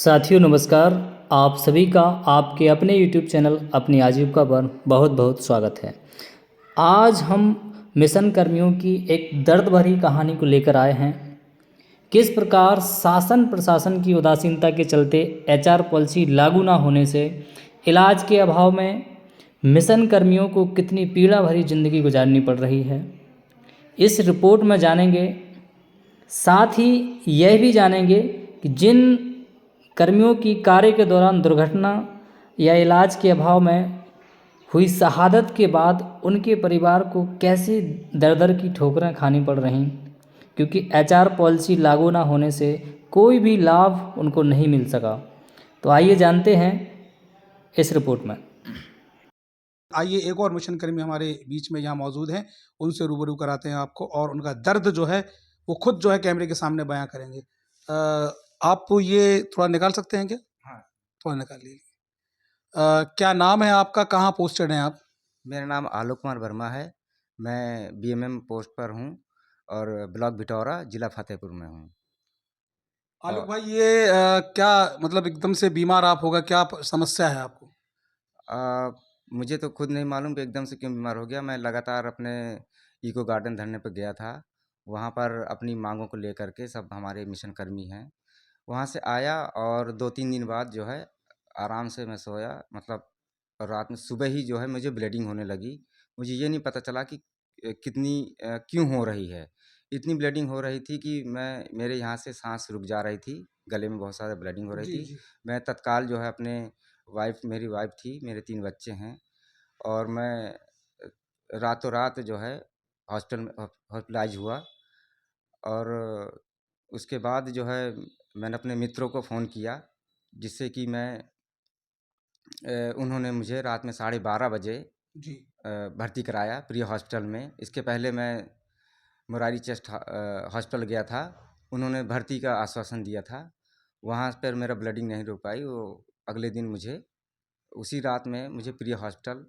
साथियों नमस्कार। आप सभी का आपके अपने YouTube चैनल अपनी आजीविका पर बहुत बहुत स्वागत है। आज हम मिशन कर्मियों की एक दर्द भरी कहानी को लेकर आए हैं। किस प्रकार शासन प्रशासन की उदासीनता के चलते HR पॉलिसी लागू ना होने से इलाज के अभाव में मिशन कर्मियों को कितनी पीड़ा भरी जिंदगी गुजारनी पड़ रही है, इस रिपोर्ट में जानेंगे। साथ ही यह भी जानेंगे कि जिन कर्मियों की कार्य के दौरान दुर्घटना या इलाज के अभाव में हुई शहादत के बाद उनके परिवार को कैसी दर दर की ठोकरें खानी पड़ रहीं, क्योंकि HR पॉलिसी लागू ना होने से कोई भी लाभ उनको नहीं मिल सका। तो आइए जानते हैं इस रिपोर्ट में। आइए एक और मिशन कर्मी हमारे बीच में यहाँ मौजूद हैं, उनसे रूबरू कराते हैं आपको, और उनका दर्द जो है वो खुद जो है कैमरे के सामने बयां करेंगे। आप ये थोड़ा निकाल सकते हैं क्या? हाँ, थोड़ा निकाल लीजिए। क्या नाम है आपका, कहाँ पोस्टेड हैं आप? मेरा नाम आलोक कुमार वर्मा है। मैं BMM पोस्ट पर हूँ और ब्लॉक बिटौरा, जिला फतेहपुर में हूँ। आलोक भाई, ये क्या मतलब एकदम से बीमार आप होगा, क्या समस्या है आपको? अ, मुझे तो खुद नहीं मालूम कि एकदम से क्यों बीमार हो गया। मैं लगातार अपने इको गार्डन धरने पर गया था। वहाँ पर अपनी मांगों को लेकर के सब हमारे मिशन कर्मी हैं। वहाँ से आया और 2-3 दिन बाद जो है आराम से मैं सोया, मतलब रात में सुबह ही जो है मुझे ब्लीडिंग होने लगी। मुझे ये नहीं पता चला कि कितनी क्यों हो रही है। इतनी ब्लीडिंग हो रही थी कि मेरे यहाँ से सांस रुक जा रही थी, गले में बहुत सारा ब्लीडिंग हो रही जी थी। जी। मैं तत्काल जो है अपने मेरी वाइफ़ थी, मेरे 3 बच्चे हैं, और मैं रातों रात जो है हॉस्टल में हॉस्पिटलाइज़ हुआ। और उसके बाद जो है मैंने अपने मित्रों को फ़ोन किया, जिससे कि उन्होंने मुझे रात में 12:30 बजे जी भर्ती कराया प्रिय हॉस्पिटल में। इसके पहले मैं मुरारी चेस्ट हॉस्पिटल गया था, उन्होंने भर्ती का आश्वासन दिया था। वहाँ पर मेरा ब्लीडिंग नहीं रुक पाई, वो अगले दिन उसी रात में मुझे प्रिय हॉस्पिटल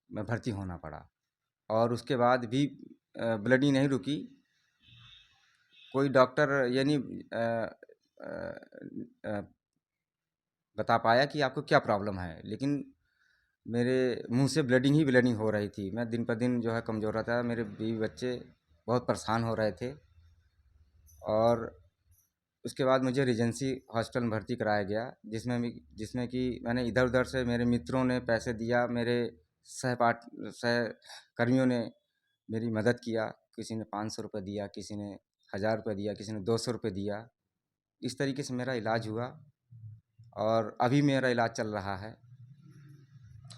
में भर्ती होना पड़ा। और उसके बाद भी ब्लीडिंग नहीं रुकी। कोई डॉक्टर ये नहीं बता पाया कि आपको क्या प्रॉब्लम है, लेकिन मेरे मुंह से ब्लीडिंग ही ब्लीडिंग हो रही थी। मैं दिन पर दिन जो है कमज़ोर रहता, मेरे बीवी बच्चे बहुत परेशान हो रहे थे। और उसके बाद मुझे रीजेंसी हॉस्पिटल में भर्ती कराया गया, जिसमें कि मैंने इधर उधर से मेरे मित्रों ने पैसे दिया, मेरे सहकर्मियों ने मेरी मदद किया। किसी ने 500 रुपये दिया, किसी ने 1000 रुपये दिया, किसी ने 200 रुपये दिया। इस तरीके से मेरा इलाज हुआ और अभी मेरा इलाज चल रहा है।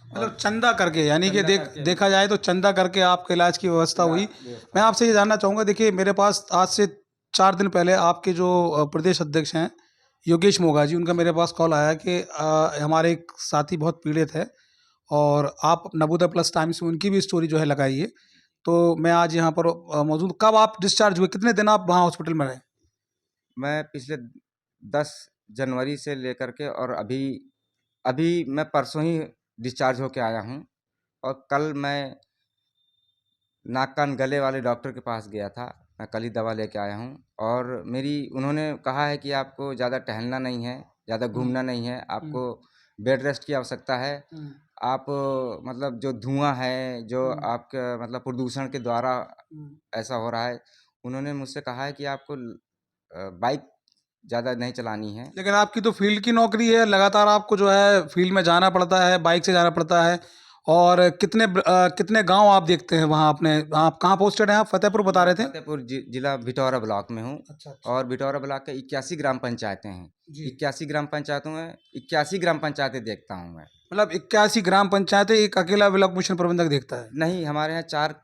मतलब चंदा करके, यानी कि चंदा करके देखा जाए तो चंदा करके आपके इलाज की व्यवस्था हुई। व्यवस्था। मैं आपसे ये जानना चाहूँगा, देखिए मेरे पास आज से 4 दिन पहले आपके जो प्रदेश अध्यक्ष हैं योगेश मोगा जी, उनका मेरे पास कॉल आया कि हमारे एक साथी बहुत पीड़ित है, और आप नवोदय प्लस टाइम्स में उनकी भी स्टोरी जो है लगाई है। तो मैं आज यहाँ पर मौजूद। कब आप डिस्चार्ज हुए, कितने दिन आप वहाँ हॉस्पिटल में रहे? मैं पिछले 10 जनवरी से लेकर के और अभी अभी मैं परसों ही डिस्चार्ज होके आया हूँ। और कल मैं नाक कान गले वाले डॉक्टर के पास गया था। मैं कल ही दवा लेके आया हूँ, और उन्होंने कहा है कि आपको ज़्यादा टहलना नहीं है, ज़्यादा घूमना नहीं है, आपको बेड रेस्ट की आवश्यकता है। आप मतलब जो धुआं है, जो आपका मतलब प्रदूषण के द्वारा ऐसा हो रहा है, उन्होंने मुझसे कहा है कि आपको बाइक ज़्यादा नहीं चलानी है। लेकिन आपकी तो फील्ड की नौकरी है, लगातार आपको जो है फील्ड में जाना पड़ता है, बाइक से जाना पड़ता है। और कितने गांव आप देखते हैं वहाँ अपने? आप कहाँ पोस्टेड हैं? आप फतेहपुर बता रहे थे। फतेहपुर जिला बिटौरा ब्लॉक में हूँ। अच्छा अच्छा। और बिटौरा ब्लॉक के 81 ग्राम पंचायतें हैं। जी। 81 ग्राम पंचायतों में 81 ग्राम पंचायतें देखता हूँ मैं। मतलब 81 ग्राम पंचायतें एक अकेला ब्लॉक मिशन प्रबंधक देखता है? नहीं, हमारे यहाँ 4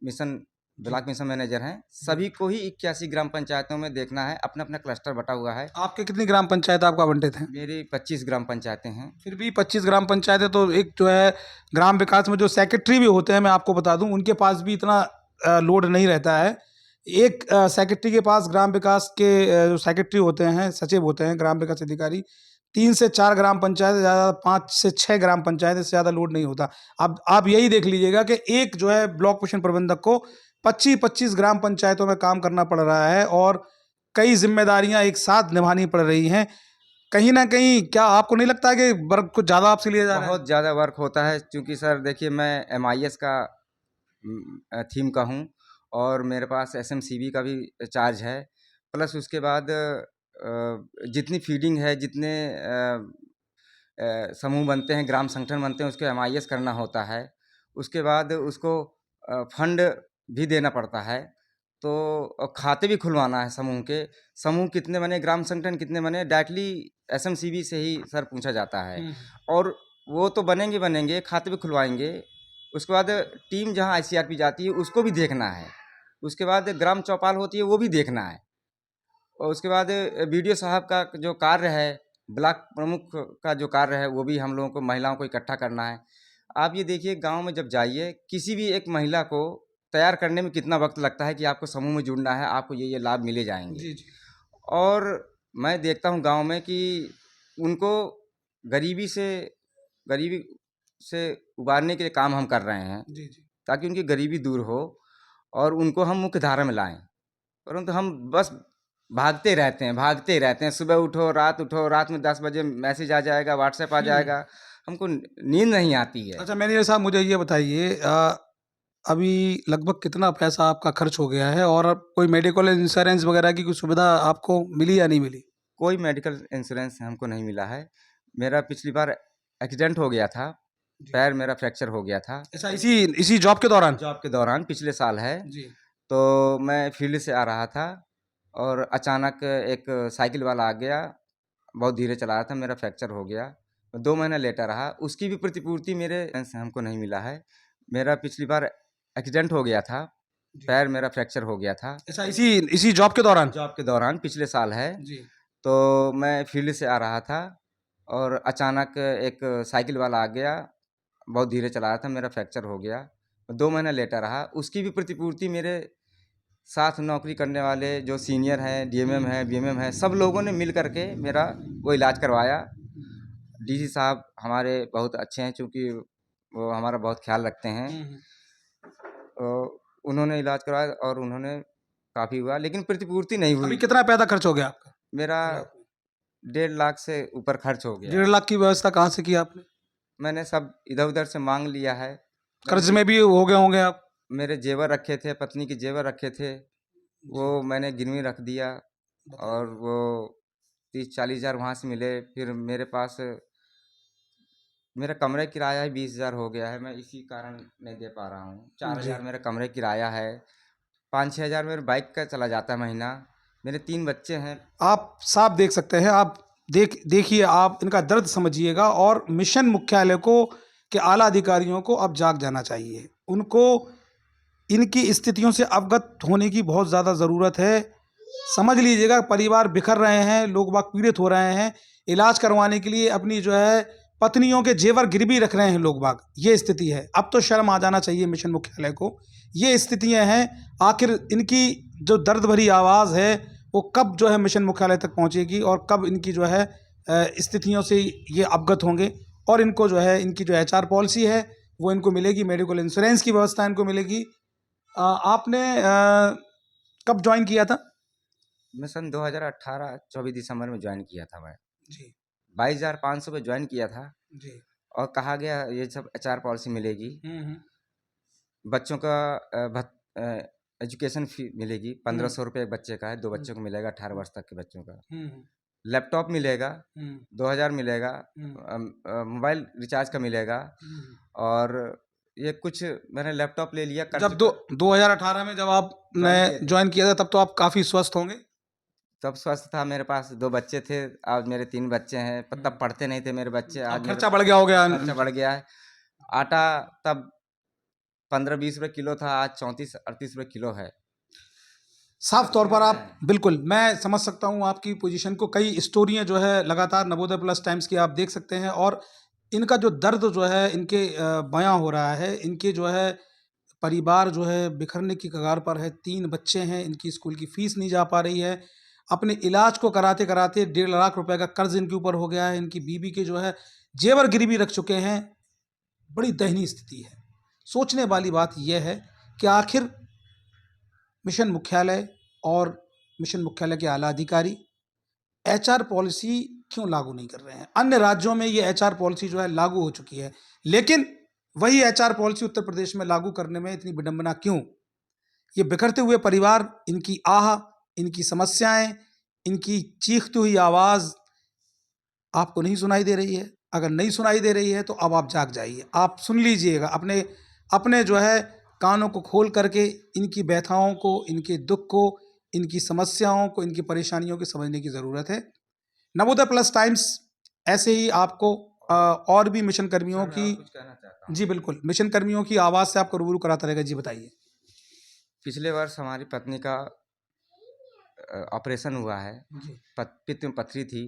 मिशन जी। ब्लॉक मिशन मैनेजर हैं। सभी को ही 81 ग्राम पंचायतों में देखना है। अपना अपना क्लस्टर बटा हुआ है। आपके कितनी ग्राम पंचायत आपका आवंटित है? मेरी 25 ग्राम पंचायतें हैं। फिर भी 25 ग्राम पंचायतें, तो एक जो है ग्राम विकास में जो सेक्रेटरी भी होते हैं, मैं आपको बता दूं, उनके पास भी इतना लोड नहीं रहता है। एक सेक्रेटरी के पास, ग्राम विकास के जो सेक्रेटरी होते हैं, सचिव होते हैं, ग्राम विकास अधिकारी, 3 से 4 ग्राम पंचायत, ज़्यादा 5 से 6 ग्राम पंचायत, इससे ज़्यादा लोड नहीं होता। अब आप यही देख लीजिएगा कि एक जो है ब्लॉक मिशन प्रबंधक को 25-25 ग्राम पंचायतों में काम करना पड़ रहा है, और कई जिम्मेदारियां एक साथ निभानी पड़ रही हैं। कहीं ना कहीं क्या आपको नहीं लगता है कि वर्क कुछ ज़्यादा आपसे लिया जा रहा है? बहुत ज़्यादा वर्क होता है, क्योंकि सर देखिए मैं MIS का थीम का हूँ और मेरे पास SMCB का भी चार्ज है। प्लस उसके बाद जितनी फीडिंग है, जितने समूह बनते हैं, ग्राम संगठन बनते हैं, उसको MIS करना होता है। उसके बाद उसको फंड भी देना पड़ता है। तो खाते भी खुलवाना है समूह के। समूह कितने बने, ग्राम संगठन कितने बने, डायरेक्टली SMCB से ही सर पूछा जाता है। और वो तो बनेंगे बनेंगे, खाते भी खुलवाएंगे। उसके बाद टीम जहाँ ICRP जाती है उसको भी देखना है। उसके बाद ग्राम चौपाल होती है वो भी देखना है। और उसके बाद BDO साहब का जो कार्य है, ब्लॉक प्रमुख का जो कार्य है, वो भी हम लोगों को, महिलाओं को इकट्ठा करना है। आप ये देखिए गांव में जब जाइए, किसी भी एक महिला को तैयार करने में कितना वक्त लगता है कि आपको समूह में जुड़ना है, आपको ये लाभ मिले जाएंगे। जी जी। और मैं देखता हूँ गांव में कि उनको गरीबी से उबारने के लिए काम हम कर रहे हैं, जी जी। ताकि उनकी गरीबी दूर हो और उनको हम मुख्य धारा में लाएं। परंतु हम बस भागते ही रहते हैं। सुबह उठो, रात में 10 बजे मैसेज आ जाएगा, व्हाट्सएप आ जाएगा, हमको नींद नहीं आती है। अच्छा मैनेजर साहब, मुझे ये बताइए, अभी लगभग कितना पैसा आपका खर्च हो गया है और अब कोई मेडिकल इंश्योरेंस वगैरह की कोई सुविधा आपको मिली या नहीं मिली? कोई मेडिकल इंश्योरेंस हमको नहीं मिला है। मेरा पिछली बार एक्सीडेंट हो गया था, पैर मेरा फ्रैक्चर हो गया था। अच्छा, इसी इसी जॉब के दौरान? जॉब के दौरान पिछले साल है। जी। तो मैं फील्ड से आ रहा था और अचानक एक साइकिल वाला आ गया, बहुत धीरे चला रहा था, मेरा फ्रैक्चर हो गया। 2 महीना लेटा रहा, उसकी भी प्रतिपूर्ति मेरे से हमको नहीं मिला है। मेरा पिछली बार एक्सीडेंट हो गया था, पैर मेरा फ्रैक्चर हो गया था। अच्छा, इसी इसी जॉब के दौरान? जॉब के दौरान पिछले साल है। जी। तो मैं फील्ड से आ रहा था और अचानक एक साइकिल वाला आ गया, बहुत धीरे चला रहा था, मेरा फ्रैक्चर हो गया। 2 महीना लेटा रहा, उसकी भी प्रतिपूर्ति मेरे साथ नौकरी करने वाले जो सीनियर हैं, DMM हैं, BMM हैं, सब लोगों ने मिल कर के मेरा वो इलाज करवाया। DC साहब हमारे बहुत अच्छे हैं, चूँकि वो हमारा बहुत ख्याल रखते हैं। तो उन्होंने इलाज करवाया और उन्होंने काफ़ी हुआ, लेकिन प्रतिपूर्ति नहीं अभी हुई। कितना पैसा खर्च हो गया आपका? मेरा 1.5 लाख से ऊपर खर्च हो गया। 1.5 लाख की व्यवस्था कहाँ से की आपने? मैंने सब इधर-उधर से माँग लिया है। कर्ज में भी हो गए होंगे आप? मेरे जेवर रखे थे, पत्नी के जेवर रखे थे, वो मैंने गिरवी रख दिया और वो 30-40 हज़ार वहाँ से मिले। फिर मेरे पास मेरा कमरे किराया ही 20,000 हो गया है, मैं इसी कारण नहीं दे पा रहा हूँ। 4,000 मेरा कमरे किराया है, 5-6 हज़ार मेरे बाइक का चला जाता है महीना। मेरे 3 बच्चे हैं। आप साफ देख सकते हैं, आप देखिए, आप इनका दर्द समझिएगा और मिशन मुख्यालय को के आला अधिकारियों को अब जाग जाना चाहिए। उनको इनकी स्थितियों से अवगत होने की बहुत ज़्यादा ज़रूरत है। समझ लीजिएगा, परिवार बिखर रहे हैं, लोग बाग पीड़ित हो रहे हैं, इलाज करवाने के लिए अपनी जो है पत्नियों के जेवर गिरवी रख रहे हैं लोग बाग। ये स्थिति है। अब तो शर्म आ जाना चाहिए मिशन मुख्यालय को। ये स्थितियां हैं, आखिर इनकी जो दर्द भरी आवाज़ है वो कब जो है मिशन मुख्यालय तक पहुंचेगी और कब इनकी जो है स्थितियों से ये अवगत होंगे और इनको जो है इनकी जो HR पॉलिसी है वो इनको मिलेगी, मेडिकल इंश्योरेंस की व्यवस्था इनको मिलेगी। आपने कब ज्वाइन किया था? मैं सन 2018 24 दिसंबर में ज्वाइन किया था मैं। जी 22,500 पे ज्वाइन किया था जी। और कहा गया ये सब HR पॉलिसी मिलेगी। बच्चों का एजुकेशन फ़ी मिलेगी, 1,500 रुपये एक बच्चे का है, 2 बच्चों को मिलेगा 18 वर्ष तक के बच्चों का। लैपटॉप मिलेगा, 2,000 मिलेगा, मोबाइल रिचार्ज का मिलेगा और ये कुछ मैंने लैपटॉप ले लिया। जब 2018 में जब आपने ज्वाइन किया था तब तो आप काफ़ी स्वस्थ होंगे? तब स्वस्थ था, मेरे पास 2 बच्चे थे, आज मेरे 3 बच्चे हैं। तब पढ़ते नहीं थे मेरे बच्चे, आज अब खर्चा बढ़ गया हो गया। खर्चा बढ़ गया है। आटा तब 15-20 रुपये किलो था, आज 34-38 रुपये किलो है। साफ तौर पर आप बिल्कुल, मैं समझ सकता हूँ आपकी पोजीशन को। कई स्टोरियाँ जो है लगातार नवोदय प्लस टाइम्स की आप देख सकते हैं और इनका जो दर्द जो है इनके बयां हो रहा है। इनके जो है परिवार जो है बिखरने की कगार पर है। 3 बच्चे हैं, इनकी स्कूल की फीस नहीं जा पा रही है। अपने इलाज को कराते कराते 1.5 लाख रुपए का कर्ज इनके ऊपर हो गया है। इनकी बीवी के जो है जेवर गिरवी रख चुके हैं। बड़ी दयनीय स्थिति है। सोचने वाली बात यह है कि आखिर मिशन मुख्यालय और मिशन मुख्यालय के आला अधिकारी एचआर पॉलिसी क्यों लागू नहीं कर रहे हैं? अन्य राज्यों में ये एचआर पॉलिसी जो है लागू हो चुकी है, लेकिन वही एचआर पॉलिसी उत्तर प्रदेश में लागू करने में इतनी विडंबना क्यों? ये बिखरते हुए परिवार, इनकी आह, इनकी समस्याएं, इनकी चीखती हुई आवाज़ आपको नहीं सुनाई दे रही है? अगर नहीं सुनाई दे रही है तो अब आप जाग जाइए, आप सुन लीजिएगा, अपने अपने जो है कानों को खोल करके इनकी व्यथाओं को, इनके दुख को, इनकी समस्याओं को, इनकी परेशानियों को समझने की ज़रूरत है। नवोदय प्लस टाइम्स ऐसे ही आपको और भी मिशन कर्मियों सर, मैं की, और कुछ कहना चाहता हूँ। जी बिल्कुल, मिशन कर्मियों की आवाज़ से आपको रूबरू कराता रहेगा। जी बताइए। पिछले वर्ष हमारी पत्नी का ऑपरेशन हुआ है। जी, पित्त में पथरी थी।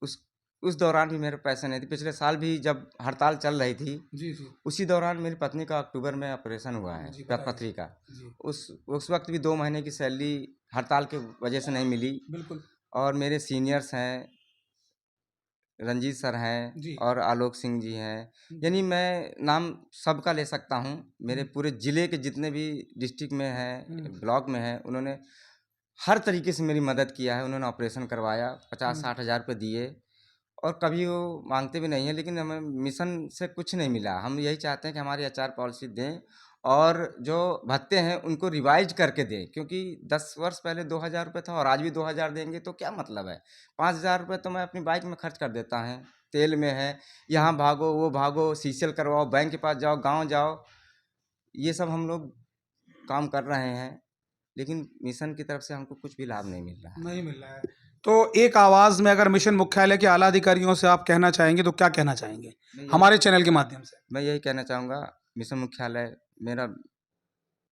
उस उस दौरान भी मेरे पैसे नहीं थे। पिछले साल भी जब हड़ताल चल रही थी, जी, जी, उसी दौरान मेरी पत्नी का अक्टूबर में ऑपरेशन हुआ है जी बताइए। पथरी का। जी, उस वक्त भी 2 महीने की सैलरी हड़ताल की वजह से नहीं मिली। बिल्कुल। और मेरे सीनियर्स हैं, रंजीत सर हैं जी, और आलोक सिंह जी हैं। यानी मैं नाम सबका ले सकता हूँ। मेरे पूरे ज़िले के जितने भी डिस्ट्रिक्ट में हैं, ब्लॉक में हैं, उन्होंने हर तरीके से मेरी मदद किया है। उन्होंने ऑपरेशन करवाया, 50-60 हज़ार रुपये दिए और कभी वो माँगते भी नहीं हैं, लेकिन हमें मिशन से कुछ नहीं मिला। हम यही चाहते हैं कि हमारी एचआर पॉलिसी दें और जो भत्ते हैं उनको रिवाइज़ करके दें, क्योंकि 10 वर्ष पहले 2000 रुपये था और आज भी 2000 देंगे तो क्या मतलब है? 5000 रुपये तो मैं अपनी बाइक में खर्च कर देता है, तेल में है, यहाँ भागो, वो भागो, सीसीएल करवाओ, बैंक के पास जाओ, गाँव जाओ। ये सब हम लोग काम कर रहे हैं, लेकिन मिशन की तरफ से हमको कुछ भी लाभ नहीं मिल रहा है। नहीं मिल रहा है। तो एक आवाज़ में अगर मिशन मुख्यालय के आला अधिकारियों से आप कहना चाहेंगे तो क्या कहना चाहेंगे? हमारे चैनल के माध्यम से। मैं यही कहना चाहूँगा, मिशन मुख्यालय, मेरा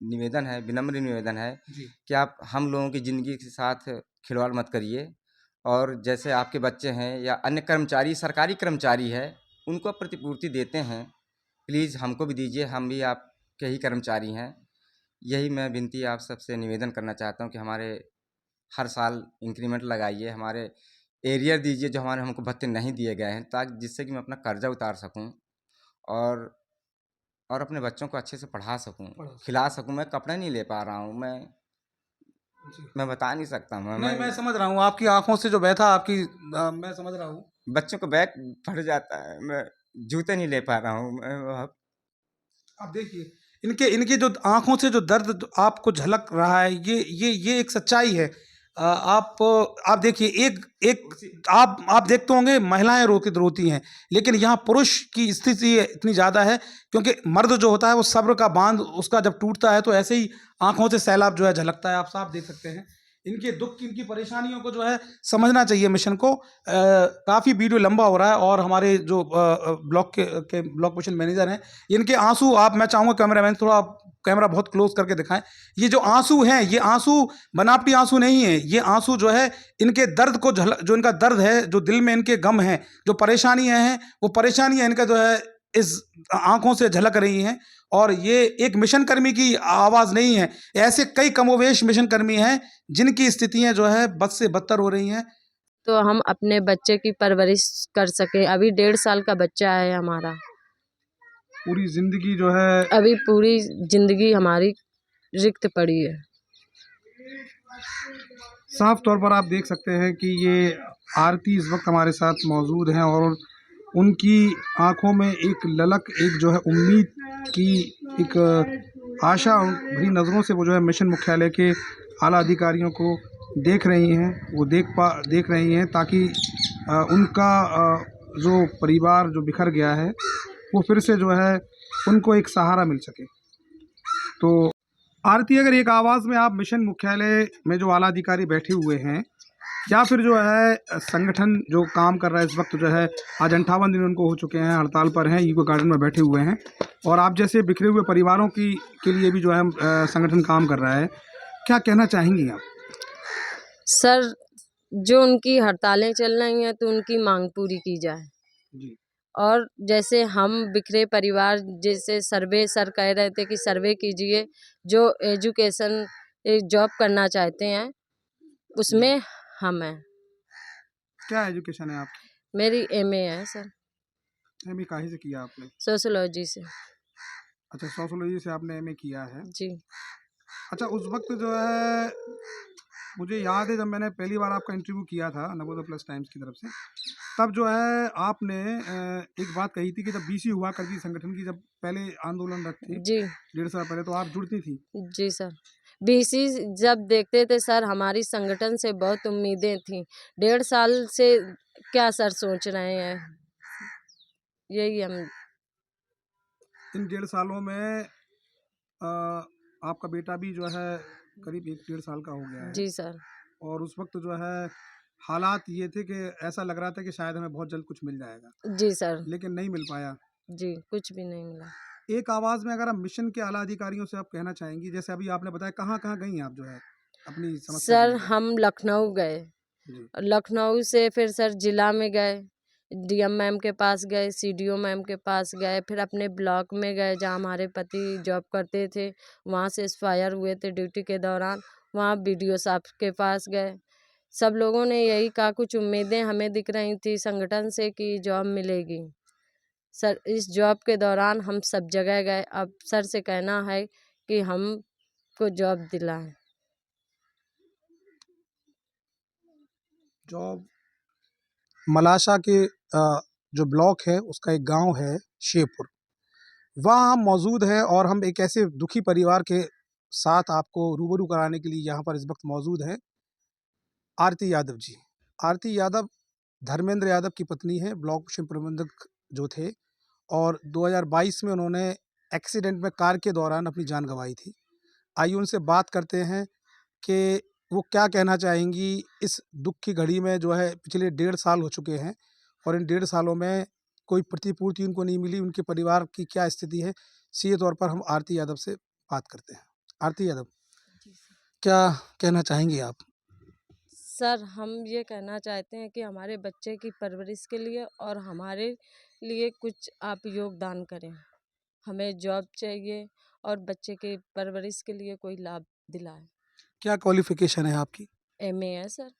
निवेदन है, विनम्र निवेदन है जी, कि आप हम लोगों की ज़िंदगी के साथ खिलवाड़ मत करिए। और जैसे आपके बच्चे हैं या अन्य कर्मचारी, सरकारी कर्मचारी है, उनको आप प्रतिपूर्ति देते हैं, प्लीज़ हमको भी दीजिए, हम भी आपके ही कर्मचारी हैं। यही मैं विनती आप सबसे निवेदन करना चाहता हूँ कि हमारे हर साल इंक्रीमेंट लगाइए, हमारे एरियर दीजिए जो हमारे हमको भत्ते नहीं दिए गए हैं, ताकि जिससे कि मैं अपना कर्जा उतार सकूं और अपने बच्चों को अच्छे से पढ़ा सकूं, खिला सकूं। मैं कपड़े नहीं ले पा रहा हूं, जी। मैं बता नहीं सकता। नहीं, मैं समझ रहा हूँ आपकी आँखों से जो व्यथा आपकी, मैं समझ रहा हूँ। बच्चों को बैग फट जाता है, मैं जूते नहीं ले पा रहा हूँ। आप देखिए, इनके इनकी जो आँखों से जो दर्द आपको झलक रहा है, ये एक सच्चाई है। आप देखिए, एक एक आप देखते होंगे महिलाएँ रोती हैं, लेकिन यहाँ पुरुष की स्थिति इतनी ज़्यादा है, क्योंकि मर्द जो होता है वो सब्र का बाँध उसका जब टूटता है तो ऐसे ही आँखों से सैलाब जो है झलकता है, आप साफ देख सकते हैं। इनके दुःख, इनकी परेशानियों को जो है समझना चाहिए मिशन को। काफ़ी वीडियो लंबा हो रहा है और हमारे जो ब्लॉक के ब्लॉक मिशन मैनेजर हैं, इनके आंसू, आप, मैं चाहूँगा कैमरामैन थोड़ा आप कैमरा बहुत क्लोज करके दिखाएं। ये जो आंसू हैं, ये आंसू बनावटी आंसू नहीं है, ये आंसू जो है इनके दर्द को जो इनका दर्द है, जो दिल में इनके गम है, जो परेशानियां हैं, वो परेशानियां इनका जो है इस आंखों से झलक रही हैं। और ये एक मिशन कर्मी की आवाज़ नहीं है, ऐसे कई कमोवेश मिशन कर्मी हैं जिनकी स्थितियां जो है बद से बदतर हो रही हैं। तो हम अपने बच्चे की परवरिश कर सके। अभी 1.5 साल का बच्चा है हमारा। पूरी जिंदगी जो है, अभी पूरी जिंदगी हमारी रिक्त पड़ी है। साफ तौर पर आप देख सकते हैं कि ये आरती इस वक्त हमारे साथ मौजूद हैं और उनकी आंखों में एक ललक, एक जो है उम्मीद की एक आशा भरी नज़रों से वो जो है मिशन मुख्यालय के आला अधिकारियों को देख रही हैं, वो देख रही हैं, ताकि उनका जो परिवार जो बिखर गया है वो फिर से जो है उनको एक सहारा मिल सके। तो आरती, अगर एक आवाज़ में आप मिशन मुख्यालय में जो आला अधिकारी बैठे हुए हैं, या फिर जो है संगठन जो काम कर रहा है इस वक्त जो है, आज 58 दिन उनको हो चुके हैं, हड़ताल पर हैं, ईको गार्डन में बैठे हुए हैं, और आप जैसे बिखरे हुए परिवारों के लिए भी जो है संगठन काम कर रहा है, क्या कहना चाहेंगी आप? सर, जो उनकी हड़तालें चल रही हैं तो उनकी मांग पूरी की जाए। जी, और जैसे हम बिखरे परिवार, जैसे सर्वे सर कह रहे थे कि सर्वे कीजिए, जो एजुकेशन जॉब करना चाहते हैं उसमें हम हैं। क्या एजुकेशन है आपकी? मेरी एमए है सर, एमए काहे से किया आपने? सोशियोलॉजी से। अच्छा, सोशियोलॉजी से आपने एमए किया है। जी। अच्छा, उस वक्त जो है मुझे याद है जब मैंने पहली बार आपका इंटरव्यू किया था नवोदय प्लस टाइम्स की तरफ से, तब जो है आपने एक बात कही थी कि जब बीसी हुआ करती थी संगठन की, जब पहले आंदोलनरत थे जी 1.5 साल पहले, तो आप जुड़ती थी। जी सर। बीसी जब देखते थे सर, हमारी संगठन से बहुत उम्मीदें थी। 1.5 साल से क्या सर सोच रहे हैं, यही हम। इन 1.5 सालों में आपका बेटा भी जो है करीब 1-1.5 साल का हो गया है, जी सर। और उस वक्त जो है हालात ये थे कि ऐसा लग रहा था कि शायद हमें बहुत जल्द कुछ मिल जाएगा, जी सर। लेकिन नहीं मिल पाया। जी, कुछ भी नहीं मिला। एक आवाज़ में अगर आप मिशन के आला अधिकारियों से आप कहना चाहेंगी, जैसे अभी आपने बताया, कहाँ-कहाँ गई आप जो है अपनी समस्या को सर लेकर? हम लखनऊ गए, जी। लखनऊ से फिर सर जिला में गए, डीएम मैम के पास गए, सीडीओ मैम के पास गए, फिर अपने ब्लॉक में गए जहाँ हमारे पति जॉब करते थे, वहाँ से एक्सपायर हुए थे ड्यूटी के दौरान, वहाँ बीडीओ साहब के पास गए। सब लोगों ने यही कहा, कुछ उम्मीदें हमें दिख रही थी संगठन से कि जॉब मिलेगी। सर इस जॉब के दौरान हम सब जगह गए, अब सर से कहना है कि हमको जॉब दिलाएं। जॉब मलाशा के जो ब्लॉक है उसका एक गाँव है शेरपुर, वहाँ हम मौजूद हैं, और हम एक ऐसे दुखी परिवार के साथ आपको रूबरू कराने के लिए यहाँ पर इस वक्त मौजूद हैं। आरती यादव जी। आरती यादव धर्मेंद्र यादव की पत्नी है, ब्लॉक मिशन प्रबंधक जो थे, और 2022 में उन्होंने एक्सीडेंट में कार के दौरान अपनी जान गंवाई थी। आइए उनसे बात करते हैं कि वो क्या कहना चाहेंगी इस दुख की घड़ी में, जो है पिछले 1.5 साल हो चुके हैं, और इन 1.5 सालों में कोई प्रतिपूर्ति उनको नहीं मिली, उनके परिवार की क्या स्थिति है। सीधे तौर पर हम आरती यादव से बात करते हैं। आरती यादव, क्या कहना चाहेंगी आप? सर हम ये कहना चाहते हैं कि हमारे बच्चे की परवरिश के लिए और हमारे लिए कुछ आप योगदान करें। हमें जॉब चाहिए और बच्चे के परवरिश के लिए कोई लाभ दिलाएं। क्या क्वालिफिकेशन है आपकी? एमए है सर,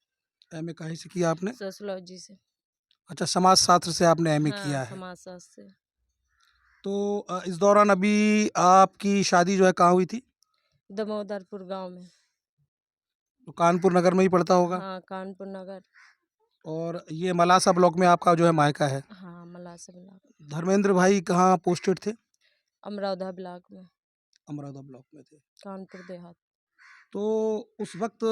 एमए कहीं से किया आपने? सोशलॉजी से। अच्छा, समाज शास्त्र से आपने एमए हाँ, किया है। समाजशास्त्र से। तो इस दौरान अभी आपकी शादी जो है कहाँ हुई थी? दमोदरपुर गांव में। तो कानपुर नगर में ही पड़ता होगा। हाँ, कानपुर नगर। और ये मलासा ब्लॉक में आपका जो है मायका है। हाँ, मलासा ब्लॉक। धर्मेंद्र भाई कहाँ पोस्टेड थे? अमरौधा ब्लॉक में, अमरावती ब्लॉक में थे। कानपुर देहात। तो उस वक्त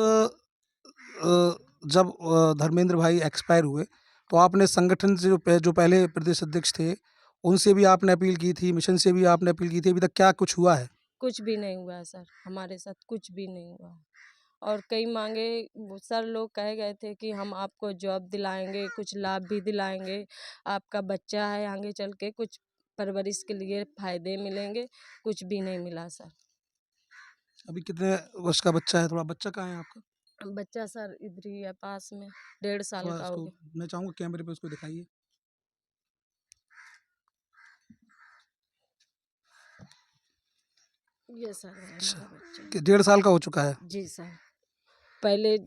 जब धर्मेंद्र भाई एक्सपायर हुए, तो आपने संगठन से जो पहले प्रदेश अध्यक्ष थे, उनसे भी आपने अपील की थी, मिशन से भी आपने अपील की थी, अभी तक क्या कुछ हुआ है? कुछ भी नहीं हुआ है सर, हमारे साथ कुछ भी नहीं हुआ है। और कई मांगे सर लोग कह गए थे कि हम आपको जॉब दिलाएंगे, कुछ लाभ भी दिलाएंगे, आपका बच्चा है आगे चल के कुछ परवरिश के लिए फायदे मिलेंगे, कुछ भी नहीं मिला सर। अभी कितने वर्ष का बच्चा है? थोड़ा बच्चा कहाँ है आपका? बच्चा सर इधर ही है पास में, 1.5 साल थोड़ा का हो इसको गया। मैं चाहूँगा कैमरे पे उसको दिखाइए। ये सर है अच्छा, हमारा बच्चा। कि 1.5 साल का हो चुका है? जी सर। पहले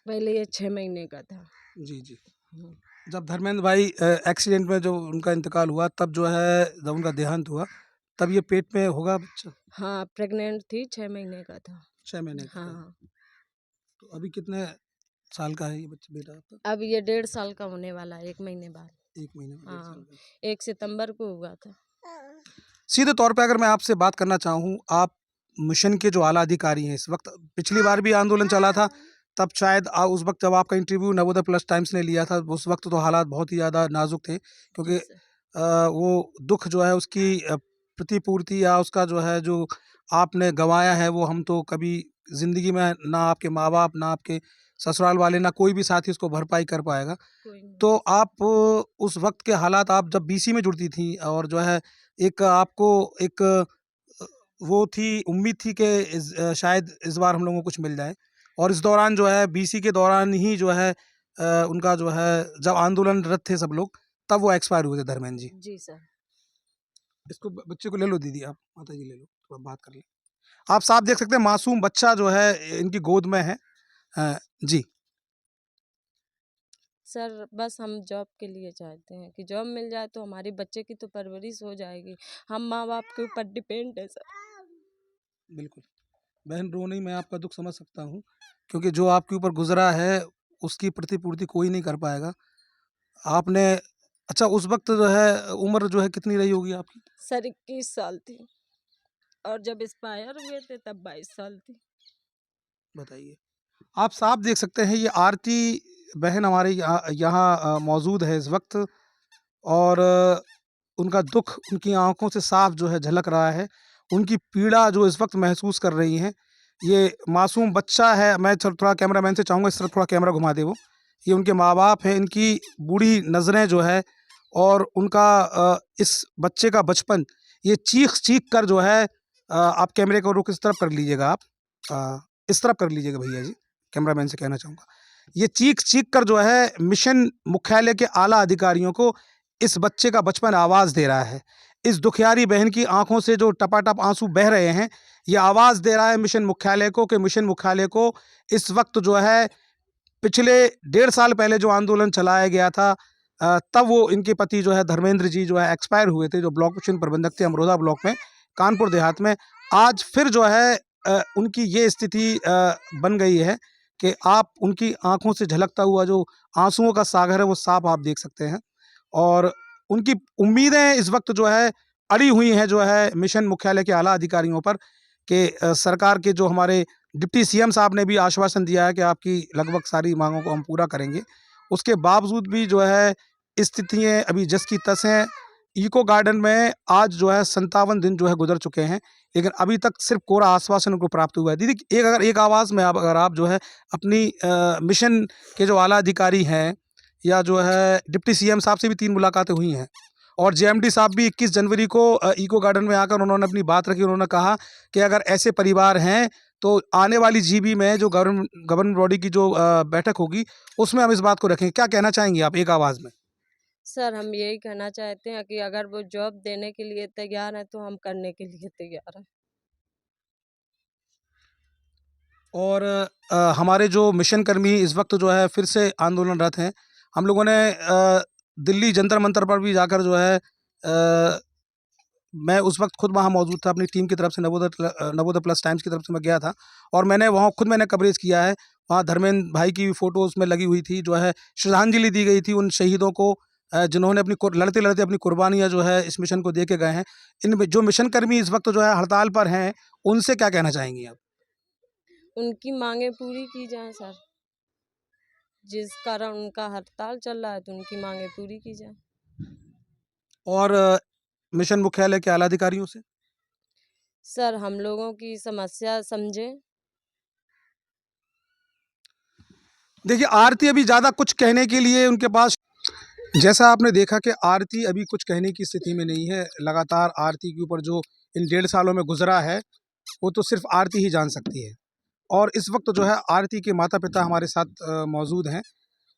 पहले ये 6 महीने का था। जी, जी। हम्म। जब धर्मेंद्र भाई एक्सीडेंट में जो उनका इंतकाल हुआ, तब जो है जब उनका देहांत हुआ, तब ये पेट में होगा बच्चा? हाँ, प्रेग्नेंट थी, 6 महीने का था। 6 महीने का था। हाँ, तो अभी कितने साल का है ये बच्चा, बेटा आपका? अब ये 1.5 साल का होने वाला है 1 महीने बाद। 1 महीने में 1.5 साल हाँ, का। 1 सितंबर को हुआ था। सीधे तौर पे अगर मैं आपसे बात करना चाहूँ, आप मिशन के जो आला अधिकारी हैं इस वक्त, पिछली बार भी आंदोलन चला था, तब शायद उस वक्त जब आपका इंटरव्यू नवोदय प्लस टाइम्स ने लिया था, उस वक्त तो हालात बहुत ही ज़्यादा नाजुक थे, क्योंकि जी सर। वो दुख जो है उसकी प्रतिपूर्ति या उसका जो है जो आपने गंवाया है, वो हम तो कभी ज़िंदगी में ना आपके माँ-बाप, ना आपके ससुराल वाले, ना कोई भी साथी उसको भरपाई कर पाएगा। कोई नहीं। तो आप उस वक्त के हालात, आप जब बीसी में जुड़ती थी, और जो है एक आपको एक वो थी उम्मीद थी कि शायद इस बार हम लोगों को कुछ मिल जाए, और इस दौरान जो है बीसी के दौरान ही जो है उनका जो है जब आंदोलनरत थे सब लोग, तब वो एक्सपायर हुए थे धर्मेंद्र जी। जी सर। इसको बच्चे को ले लो दीदी, आप माता जी ले लो, थोड़ा बात कर ले। आप साफ देख सकते हैं मासूम बच्चा जो है इनकी गोद में है। जी। सर बस हम जॉब के लिए चाहते हैं कि जॉब मिल जाए तो हमारे बच्चे की तो परवरिश हो जाएगी। हम माँ-बाप के ऊपर डिपेंड है सर। बिल्कुल। बहन रो नहीं, मैं आपका दुख समझ सकता हूँ, क्योंकि जो आपके ऊपर गुजरा है उसकी प्रतिपूर्ति कोई नहीं कर पाएगा। आपने अच्छा उस वक्त जो है उम्र जो है कितनी रही होगी आपकी? सर 21 साल थी और जब एक्सपायर हुए थे तब 22 साल थी। बताइए। आप साफ देख सकते हैं ये आरती बहन हमारे यहाँ यहाँ मौजूद है इस वक्त, और उनका दुख उनकी आंखों से साफ जो है झलक रहा है। उनकी पीड़ा जो इस वक्त महसूस कर रही हैं, ये मासूम बच्चा है। मैं थोड़ा कैमरामैन से चाहूँगा इस तरफ थोड़ा कैमरा घुमा दे वो। ये उनके माँ बाप हैं, इनकी बूढ़ी नज़रें जो है, और उनका इस बच्चे का बचपन, ये चीख चीख कर जो है आप कैमरे को रुख इस तरफ कर लीजिएगा आप, इस तरफ कर लीजिएगा भैया जी, कैमरामैन से कहना चाहूँगा। ये चीख चीख कर जो है मिशन मुख्यालय के आला अधिकारियों को इस बच्चे का बचपन आवाज़ दे रहा है। इस दुखियारी बहन की आँखों से जो टपाटप आँसू बह रहे हैं, ये आवाज़ दे रहा है मिशन मुख्यालय को कि मिशन मुख्यालय को इस वक्त जो है पिछले 1.5 साल पहले जो आंदोलन चलाया गया था, तब वो इनके पति जो है धर्मेंद्र जी जो है एक्सपायर हुए थे, जो ब्लॉक मिशन प्रबंधक थे अमरोहा ब्लॉक में, कानपुर देहात में। आज फिर जो है उनकी ये स्थिति बन गई है कि आप उनकी आँखों से झलकता हुआ जो आँसुओं का सागर है वो साफ आप देख सकते हैं। और उनकी उम्मीदें इस वक्त जो है अड़ी हुई हैं जो है मिशन मुख्यालय के आला अधिकारियों पर, कि सरकार के जो हमारे डिप्टी सीएम साहब ने भी आश्वासन दिया है कि आपकी लगभग सारी मांगों को हम पूरा करेंगे। उसके बावजूद भी जो है स्थितियाँ अभी जस की तस हैं। इको गार्डन में आज जो है 57 दिन जो है गुजर चुके हैं, लेकिन अभी तक सिर्फ कोरा आश्वासन उनको प्राप्त हुआ है। दीदी एक आवाज़ में आप अगर आप जो है अपनी मिशन के जो आला अधिकारी हैं, या जो है डिप्टी सीएम साहब से भी 3 मुलाकातें हुई हैं, और जेएमडी साहब भी 21 जनवरी को इको गार्डन में आकर उन्होंने अपनी बात रखी। उन्होंने कहा कि अगर ऐसे परिवार हैं तो आने वाली जीबी में जो गवर्नमेंट बॉडी की जो बैठक होगी उसमें हम इस बात को रखेंगे। क्या कहना चाहेंगी आप एक आवाज़ में? सर हम यही कहना चाहते हैं कि अगर वो जॉब देने के लिए तैयार हैं तो हम करने के लिए तैयार हैं। और हमारे जो मिशन कर्मी इस वक्त जो है फिर से आंदोलनरत हैं। हम लोगों ने दिल्ली जंतर मंतर पर भी जाकर जो है मैं उस वक्त खुद वहाँ मौजूद था, अपनी टीम की तरफ से नवोदय प्लस टाइम्स की तरफ से मैं गया था, और मैंने वहाँ खुद मैंने कवरेज किया है। वहाँ धर्मेंद्र भाई की फ़ोटो उसमें लगी हुई थी, जो है श्रद्धांजलि दी गई थी उन शहीदों को, जिन्होंने अपनी लड़ते-लड़ते अपनी कुर्बानियाँ जो है इस मिशन को दे के गए हैं। जो मिशन कर्मी इस वक्त जो है हड़ताल पर हैं, उनसे क्या कहना चाहेंगी आप? उनकी मांगें पूरी की जाएं सर, जिस कारण उनका हड़ताल चल रहा है तो उनकी मांगें पूरी की जाएं। और मिशन मुख्यालय के आला अधिकारियों से? सर हम लोगों की समस्या समझें। देखिए आरती अभी ज़्यादा कुछ कहने के लिए उनके पास, जैसा आपने देखा कि आरती अभी कुछ कहने की स्थिति में नहीं है। लगातार आरती के ऊपर जो इन 1.5 सालों में गुजरा है वो तो सिर्फ आरती ही जान सकती है। और इस वक्त जो है आरती के माता पिता हमारे साथ मौजूद हैं।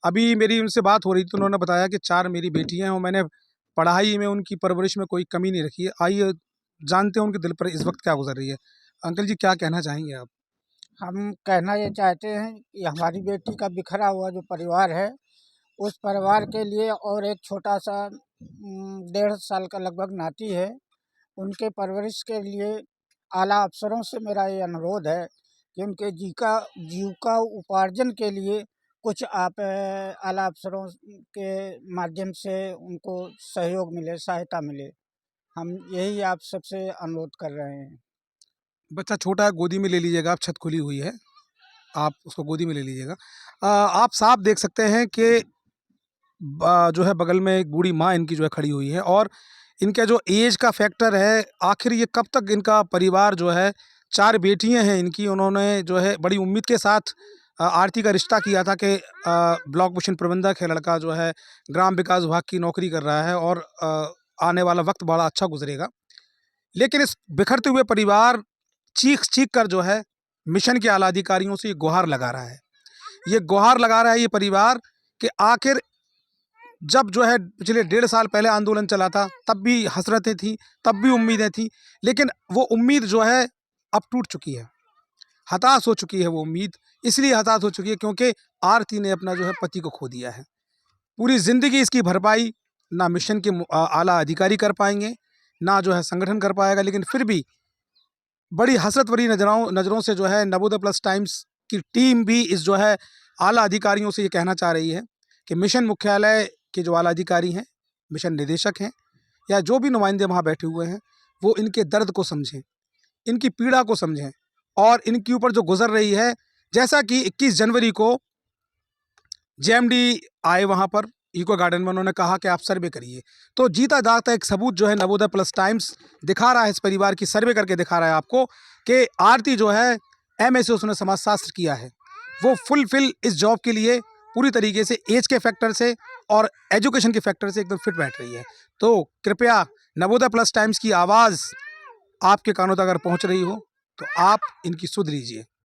अभी मेरी उनसे बात हो रही थी तो उन्होंने बताया कि 4 मेरी बेटियां हैं और मैंने पढ़ाई में उनकी परवरिश में कोई कमी नहीं रखी है। आइए जानते हैं उनके दिल पर इस वक्त क्या गुजर रही है। अंकल जी क्या कहना चाहेंगे आप? हम कहना ये चाहते हैं कि हमारी बेटी का बिखरा हुआ जो परिवार है, उस परिवार के लिए और एक छोटा सा 1.5 साल का लगभग नाती है, उनके परवरिश के लिए आला अफसरों से मेरा ये अनुरोध है कि उनके जीविका उपार्जन के लिए कुछ आप आला अफसरों के माध्यम से उनको सहयोग मिले, सहायता मिले। हम यही आप सबसे अनुरोध कर रहे हैं। बच्चा छोटा है, गोदी में ले लीजिएगा आप, छत खुली हुई है, आप उसको गोदी में ले लीजिएगा। आप साफ देख सकते हैं कि जो है बगल में एक बूढ़ी माँ इनकी जो है खड़ी हुई है, और इनका जो एज का फैक्टर है, आखिर ये कब तक इनका परिवार जो है, 4 बेटियां हैं इनकी, उन्होंने जो है बड़ी उम्मीद के साथ आरती का रिश्ता किया था कि ब्लॉक मिशन प्रबंधक है लड़का, जो है ग्राम विकास विभाग की नौकरी कर रहा है और आने वाला वक्त बड़ा अच्छा गुजरेगा। लेकिन इस बिखरते हुए परिवार चीख चीख कर जो है मिशन के आला अधिकारियों से ये गुहार लगा रहा है। ये गुहार लगा रहा है ये परिवार कि आखिर जब जो है पिछले 1.5 साल पहले आंदोलन चला था, तब भी हसरतें थी, तब भी उम्मीदें थी, लेकिन वो उम्मीद जो है अब टूट चुकी है, हताश हो चुकी है वो उम्मीद। इसलिए हताश हो चुकी है क्योंकि आरती ने अपना जो है पति को खो दिया है। पूरी ज़िंदगी इसकी भरपाई ना मिशन के आला अधिकारी कर पाएंगे, ना जो है संगठन कर पाएगा, लेकिन फिर भी बड़ी हसरत भरी नज़रों से जो है नवोदय प्लस टाइम्स की टीम भी इस जो है आला अधिकारियों से ये कहना चाह रही है कि मिशन मुख्यालय के जो आला अधिकारी हैं, मिशन निदेशक हैं या जो भी नुमाइंदे वहाँ बैठे हुए हैं, वो इनके दर्द को समझें, इनकी पीड़ा को समझें और इनके ऊपर जो गुजर रही है, जैसा कि 21 जनवरी को जेएमडी आए वहाँ पर इको गार्डन में, उन्होंने कहा कि आप सर्वे करिए। तो जीता जागता एक सबूत जो है नवोदय प्लस टाइम्स दिखा रहा है इस परिवार की, सर्वे करके दिखा रहा है आपको कि आरती जो है एमए से उसने समाजशास्त्र किया है, वो फुलफिल इस जॉब के लिए पूरी तरीके से एज के फैक्टर से और एजुकेशन के फैक्टर से एकदम फिट बैठ रही है। तो कृपया नवोदय प्लस टाइम्स की आवाज़ आपके कानों तक अगर पहुंच रही हो तो आप इनकी सुध लीजिए।